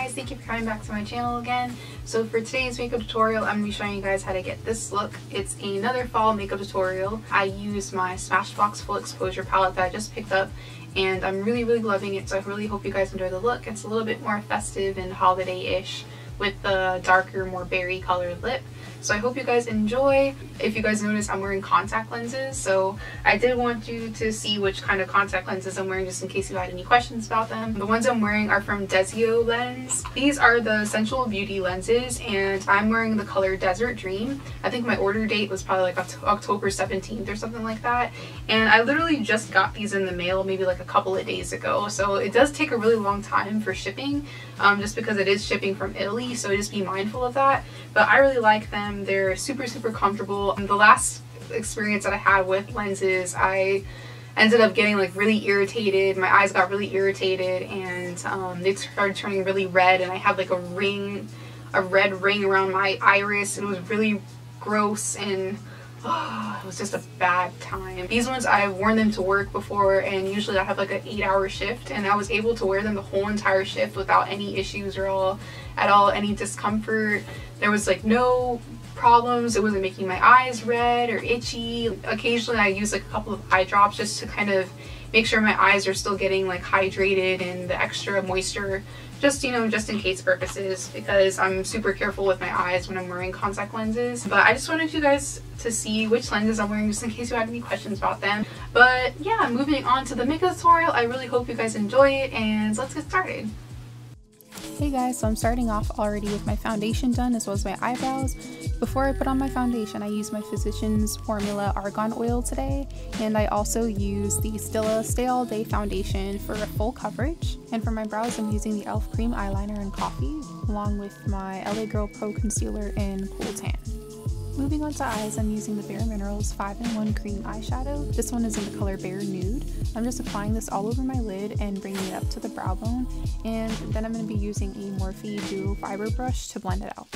Thank you for coming back to my channel again. So for today's makeup tutorial, I'm going to be showing you guys how to get this look. It's another fall makeup tutorial. I used my Smashbox Full Exposure palette that I just picked up, and I'm really loving it, so I really hope you guys enjoy the look. It's a little bit more festive and holiday-ish with the darker, more berry colored lip. So I hope you guys enjoy. If you guys notice, I'm wearing contact lenses, so I did want you to see which kind of contact lenses I'm wearing just in case you had any questions about them. The ones I'm wearing are from Desio Lens. These are the Sensual Beauty lenses, and I'm wearing the color Desert Dream. I think my order date was probably like October 17th or something like that, and I literally just got these in the mail maybe like a couple of days ago, so it does take a really long time for shipping, just because it is shipping from Italy, so just be mindful of that. But I really like them. They're super comfortable. The last experience that I had with lenses, I ended up getting like really irritated. My eyes got really irritated, and they started turning really red, and I had like a red ring around my iris. It was really gross, and it was just a bad time. These ones, I've worn them to work before, and usually I have like an 8-hour shift, and I was able to wear them the whole entire shift without any issues or any discomfort. There was like no problems. It wasn't making my eyes red or itchy. Occasionally I use like a couple of eye drops just to kind of make sure my eyes are still getting like hydrated and the extra moisture, just, you know, just in case purposes, because I'm super careful with my eyes when I'm wearing contact lenses. But I just wanted you guys to see which lenses I'm wearing just in case you had any questions about them. But yeah, moving on to the makeup tutorial, I really hope you guys enjoy it, and let's get started. Hey guys, so I'm starting off already with my foundation done as well as my eyebrows. Before I put on my foundation, I use my Physicians Formula Argan Oil today, and I also use the Stila Stay All Day Foundation for a full coverage. And for my brows, I'm using the e.l.f. Cream Eyeliner in Coffee, along with my LA Girl Pro Concealer in Cool Tan. Moving on to eyes, I'm using the Bare Minerals 5-in-1 Cream Eyeshadow. This one is in the color Bare Nude. I'm just applying this all over my lid and bringing it up to the brow bone, and then I'm going to be using a Morphe Duo Fiber Brush to blend it out.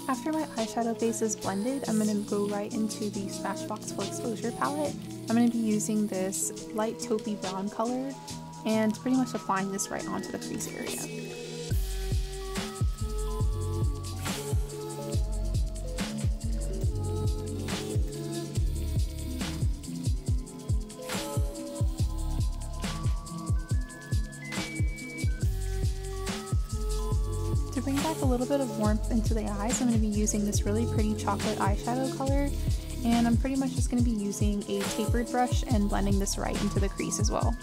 After my eyeshadow base is blended, I'm going to go right into the Smashbox Full Exposure palette. I'm going to be using this light taupey brown color and pretty much applying this right onto the crease area. To bring back a little bit of warmth into the eyes, I'm going to be using this really pretty chocolate eyeshadow color, and I'm pretty much just going to be using a tapered brush and blending this right into the crease as well.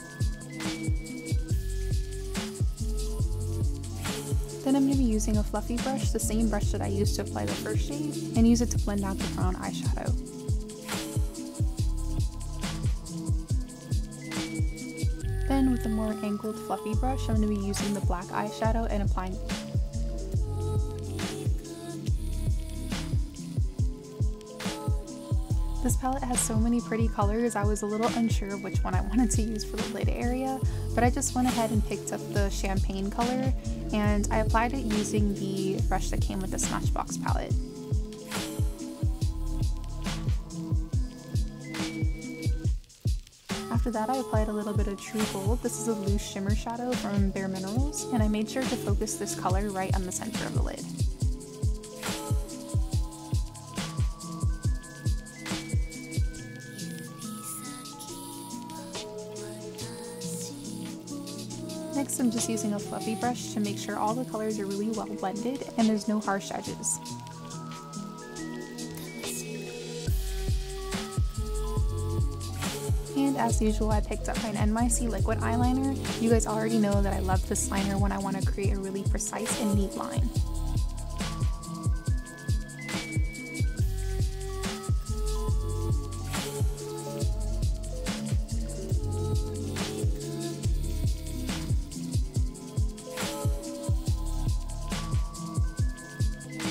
Then I'm going to be using a fluffy brush, the same brush that I used to apply the first shade, and use it to blend out the brown eyeshadow. Then with a more angled fluffy brush, I'm going to be using the black eyeshadow and applying. This palette has so many pretty colors, I was a little unsure of which one I wanted to use for the lid area, but I just went ahead and picked up the champagne color, and I applied it using the brush that came with the Smashbox palette. After that, I applied a little bit of True Gold. This is a loose shimmer shadow from Bare Minerals, and I made sure to focus this color right on the center of the lid. Next, I'm just using a fluffy brush to make sure all the colors are really well blended and there's no harsh edges. And as usual, I picked up my NYC Liquid Eyeliner. You guys already know that I love this liner when I want to create a really precise and neat line.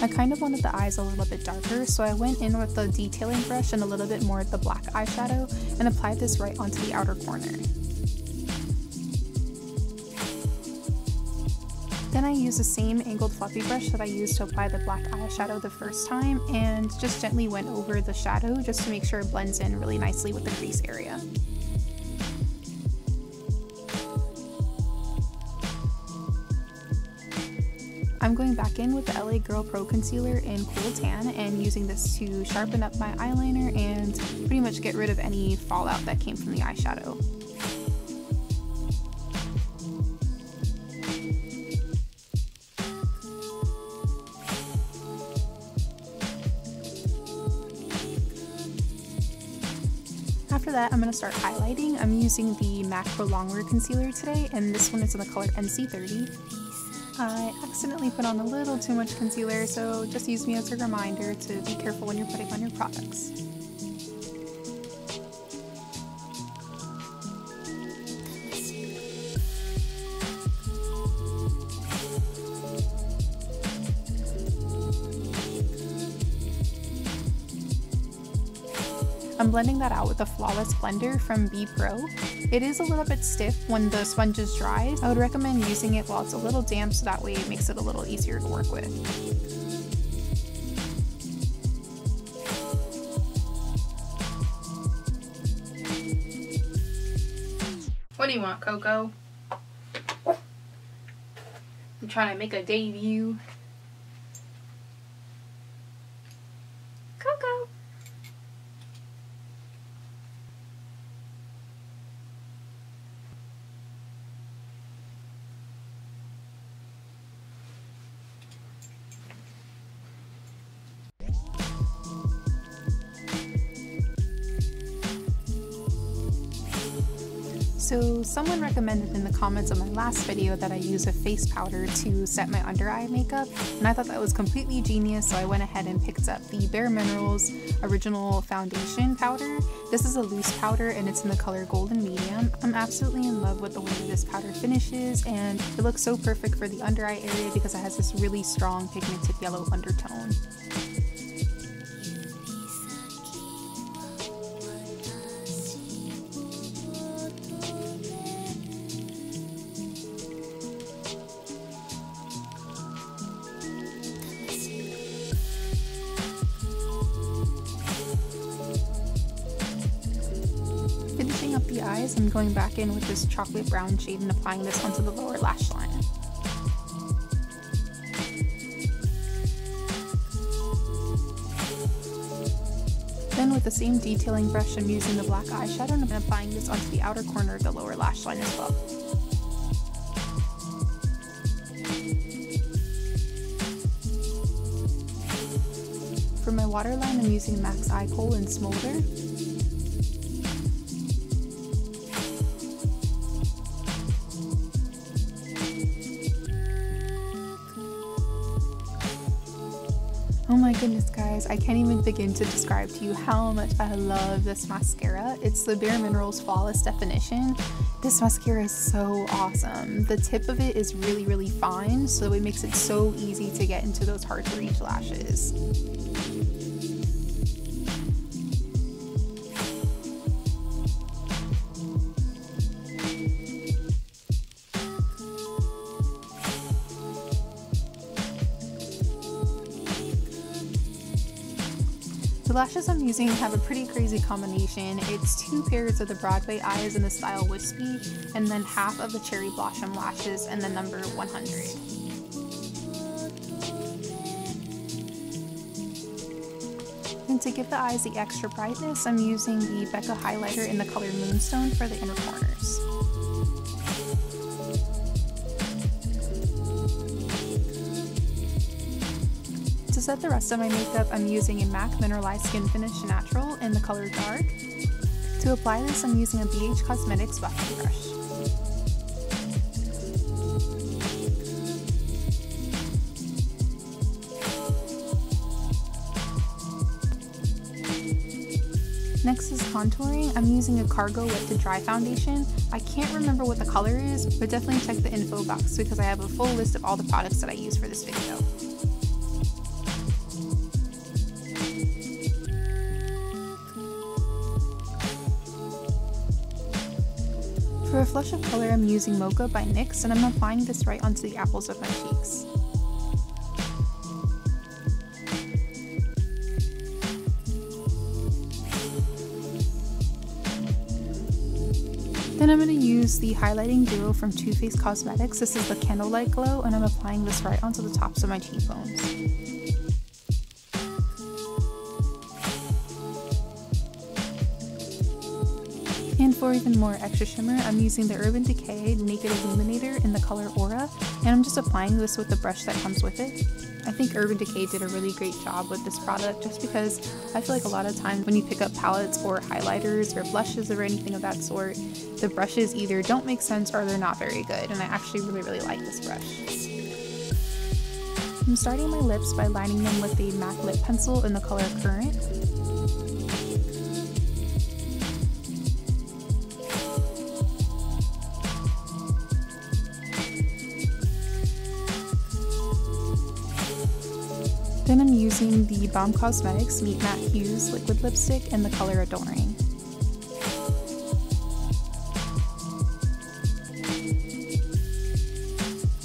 I kind of wanted the eyes a little bit darker, so I went in with the detailing brush and a little bit more of the black eyeshadow and applied this right onto the outer corner. Then I used the same angled fluffy brush that I used to apply the black eyeshadow the first time and just gently went over the shadow just to make sure it blends in really nicely with the crease area. I'm going back in with the LA Girl Pro Concealer in Kohl Tan and using this to sharpen up my eyeliner and pretty much get rid of any fallout that came from the eyeshadow. After that, I'm going to start highlighting. I'm using the MAC Prolongwear Concealer today, and this one is in the color NC30. I accidentally put on a little too much concealer, so just use me as a reminder to be careful when you're putting on your products. I'm blending that out with a Flawless blender from B Pro. It is a little bit stiff when the sponge is dry. I would recommend using it while it's a little damp so that way it makes it a little easier to work with. What do you want, Coco? I'm trying to make a debut. Coco! So someone recommended in the comments of my last video that I use a face powder to set my under eye makeup, and I thought that was completely genius, so I went ahead and picked up the Bare Minerals Original Foundation Powder. This is a loose powder and it's in the color Golden Medium. I'm absolutely in love with the way this powder finishes, and it looks so perfect for the under eye area because it has this really strong pigmented yellow undertone. Finishing up the eyes, I'm going back in with this chocolate brown shade and applying this onto the lower lash line. Then with the same detailing brush, I'm using the black eyeshadow and I'm applying this onto the outer corner of the lower lash line as well. For my waterline, I'm using MAC's Eye Kohl in Smolder. Oh my goodness guys, I can't even begin to describe to you how much I love this mascara. It's the Bare Minerals Flawless Definition. This mascara is so awesome. The tip of it is really fine, so it makes it so easy to get into those hard to reach lashes. The lashes I'm using have a pretty crazy combination. It's 2 pairs of the Broadway eyes in the style Wispy, and then half of the Cherry Blossom lashes and the number 100. And to give the eyes the extra brightness, I'm using the Becca highlighter in the color Moonstone for the inner corners. To set the rest of my makeup, I'm using a MAC Mineralized Skin Finish Natural in the color Dark. To apply this, I'm using a BH Cosmetics buffing brush. Next is contouring. I'm using a Cargo Wet to Dry foundation. I can't remember what the color is, but definitely check the info box because I have a full list of all the products that I use for this video. For a flush of color, I'm using Mocha by NYX, and I'm applying this right onto the apples of my cheeks. Then I'm going to use the highlighting duo from Too Faced Cosmetics. This is the Candlelight Glow, and I'm applying this right onto the tops of my cheekbones. And for even more extra shimmer, I'm using the Urban Decay Naked Illuminator in the color Aura, and I'm just applying this with the brush that comes with it. I think Urban Decay did a really great job with this product just because I feel like a lot of times when you pick up palettes or highlighters or blushes or anything of that sort, the brushes either don't make sense or they're not very good, and I actually really like this brush. I'm starting my lips by lining them with the MAC lip pencil in the color Current. Then I'm using the Balm Cosmetics Meet Matte Hues liquid lipstick in the color Adoring.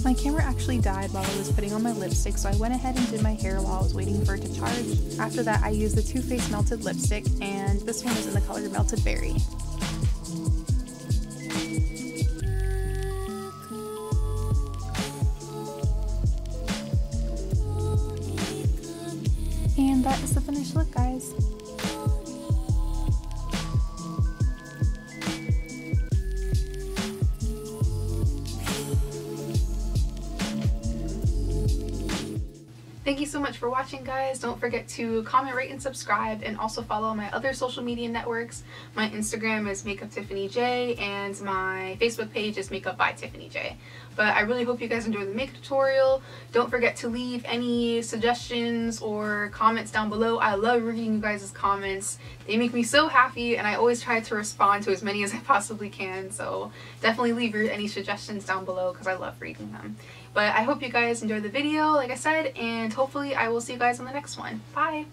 My camera actually died while I was putting on my lipstick, so I went ahead and did my hair while I was waiting for it to charge. After that, I used the Too Faced Melted Lipstick, and this one is in the color Melted Berry. And that is the finished look, guys. Thank you so much for watching, guys. Don't forget to comment, rate, and subscribe, and also follow my other social media networks. My Instagram is makeuptiffanyj, and my Facebook page is makeup by Tiffany J. But I really hope you guys enjoyed the makeup tutorial. Don't forget to leave any suggestions or comments down below. I love reading you guys' comments. They make me so happy, and I always try to respond to as many as I possibly can. So definitely leave any suggestions down below because I love reading them. But I hope you guys enjoyed the video, like I said, and hopefully I will see you guys on the next one. Bye!